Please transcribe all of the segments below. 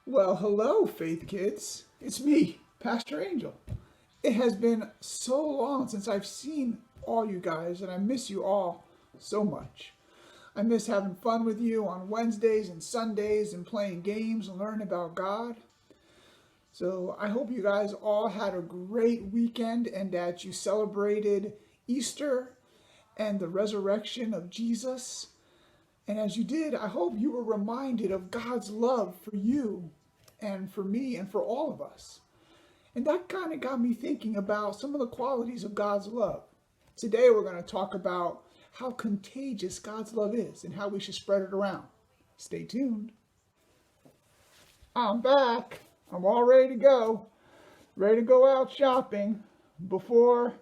Well, hello, Faith Kids. It's me, Pastor Angel. It has been so long since I've seen all you guys, and I miss you all so much. I miss having fun with you on Wednesdays and Sundays and playing games and learning about God. So I hope you guys all had a great weekend and that you celebrated Easter and the resurrection of Jesus. And as you did, I hope you were reminded of God's love for you and for me and for all of us. And that kind of got me thinking about some of the qualities of God's love. Today we're going to talk about how contagious God's love is and how we should spread it around. Stay tuned. I'm back. I'm all ready to go. Ready to go out shopping. Before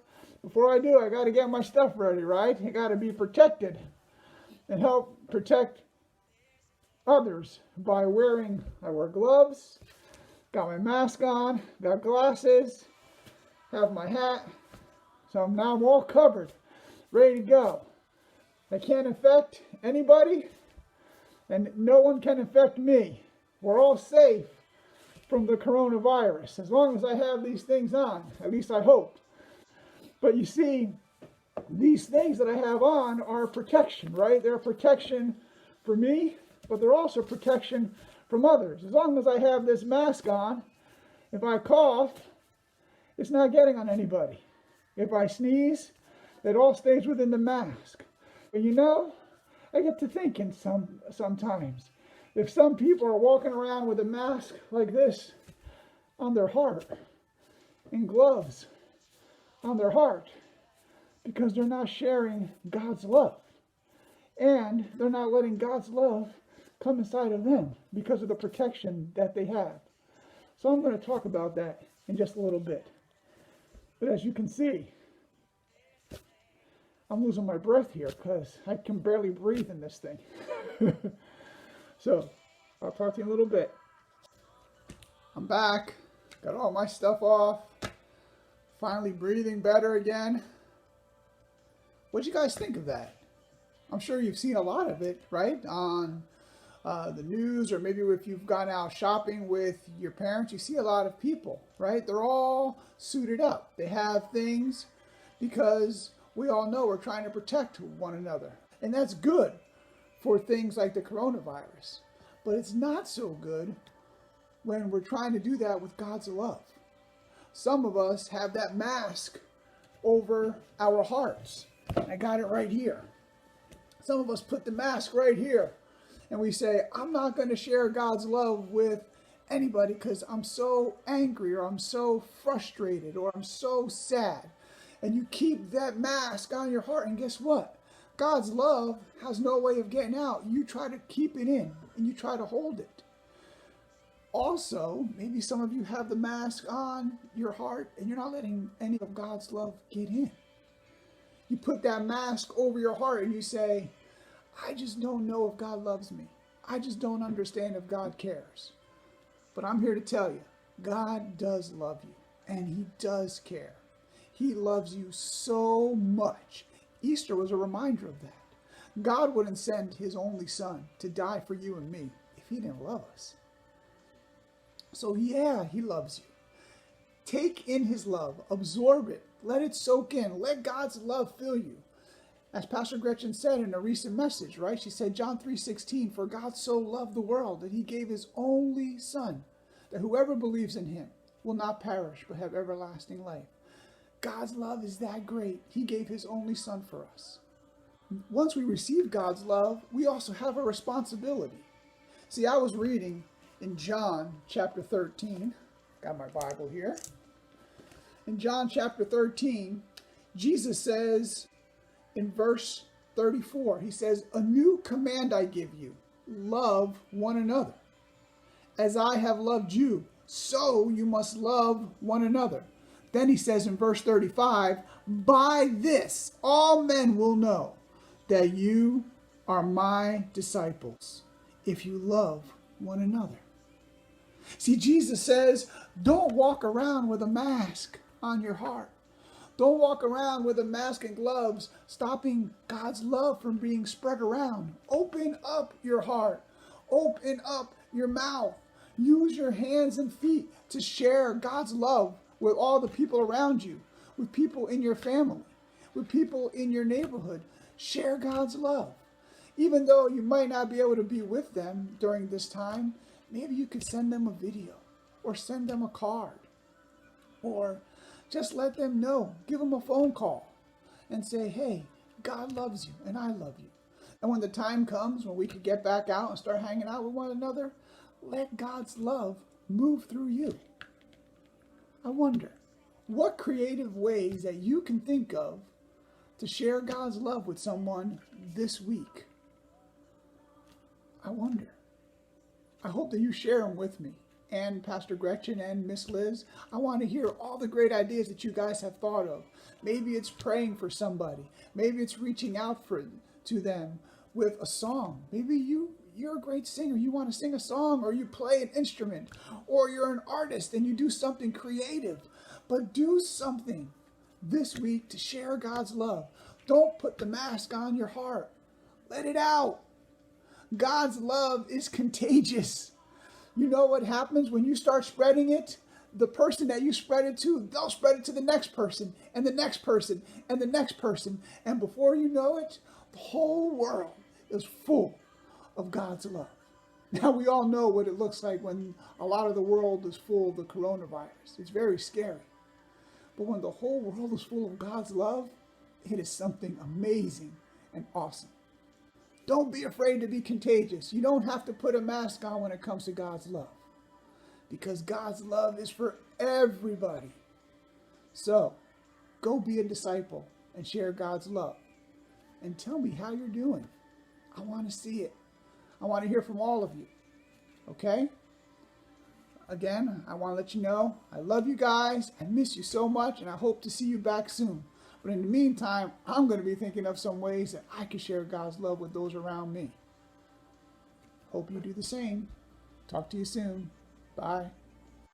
I do, I got to get my stuff ready, right? I got to be protected and help protect others by I wear gloves, got my mask on, got glasses, have my hat. So now I'm all covered, ready to go. I can't infect anybody, and no one can infect me. We're all safe from the coronavirus, as long as I have these things on, at least I hope. But you see, these things that I have on are protection, right? They're protection for me, but they're also protection from others. As long as I have this mask on, if I cough, it's not getting on anybody. If I sneeze, it all stays within the mask. But I get to thinking sometimes, if some people are walking around with a mask like this on their heart and gloves on their heart, because they're not sharing God's love. And they're not letting God's love come inside of them because of the protection that they have. So I'm going to talk about that in just a little bit. But as you can see, I'm losing my breath here because I can barely breathe in this thing. So I'll talk to you in a little bit. I'm back. Got all my stuff off. Finally breathing better again. What'd you guys think of that? I'm sure you've seen a lot of it, right? On the news, or maybe if you've gone out shopping with your parents, you see a lot of people, right? They're all suited up. They have things because we all know we're trying to protect one another. And that's good for things like the coronavirus. But it's not so good when we're trying to do that with God's love. Some of us have that mask over our hearts. I got it right here. Some of us put the mask right here and we say, I'm not going to share God's love with anybody because I'm so angry, or I'm so frustrated, or I'm so sad. And you keep that mask on your heart, and guess what? God's love has no way of getting out. You try to keep it in and you try to hold it. Also, maybe some of you have the mask on your heart and you're not letting any of God's love get in. You put that mask over your heart and you say, I just don't know if God loves me. I just don't understand if God cares. But I'm here to tell you, God does love you and He does care. He loves you so much. Easter was a reminder of that. God wouldn't send His only Son to die for you and me if He didn't love us. So yeah, He loves you. Take in His love, absorb it, let it soak in, let God's love fill you. As Pastor Gretchen said in a recent message, right? She said, John 3:16, for God so loved the world that He gave His only Son, that whoever believes in Him will not perish but have everlasting life. God's love is that great. He gave His only Son for us. Once we receive God's love, we also have a responsibility. See, I was reading in John chapter 13, got my Bible here. In John chapter 13, Jesus says in verse 34, He says, a new command I give you, love one another. As I have loved you, so you must love one another. Then He says in verse 35, by this all men will know that you are my disciples, if you love one another. See, Jesus says, don't walk around with a mask on your heart. Don't walk around with a mask and gloves, stopping God's love from being spread around. Open up your heart. Open up your mouth. Use your hands and feet to share God's love with all the people around you, with people in your family, with people in your neighborhood. Share God's love. Even though you might not be able to be with them during this time, maybe you could send them a video or send them a card or just let them know. Give them a phone call and say, hey, God loves you and I love you. And when the time comes when we can get back out and start hanging out with one another, let God's love move through you. I wonder, what creative ways that you can think of to share God's love with someone this week? I wonder. I hope that you share them with me and Pastor Gretchen and Miss Liz. I want to hear all the great ideas that you guys have thought of. Maybe it's praying for somebody. Maybe it's reaching out to them with a song. Maybe you're a great singer. You want to sing a song, or you play an instrument, or you're an artist and you do something creative. But do something this week to share God's love. Don't put the mask on your heart. Let it out. God's love is contagious. You know what happens when you start spreading it? The person that you spread it to, they'll spread it to the next person and the next person and the next person. And before you know it, the whole world is full of God's love. Now, we all know what it looks like when a lot of the world is full of the coronavirus. It's very scary. But when the whole world is full of God's love, it is something amazing and awesome. Don't be afraid to be contagious. You don't have to put a mask on when it comes to God's love, because God's love is for everybody. So, go be a disciple and share God's love. And tell me how you're doing. I want to see it. I want to hear from all of you. Okay? Again, I want to let you know I love you guys. I miss you so much, and I hope to see you back soon. But in the meantime, I'm going to be thinking of some ways that I can share God's love with those around me. Hope you do the same. Talk to you soon. Bye.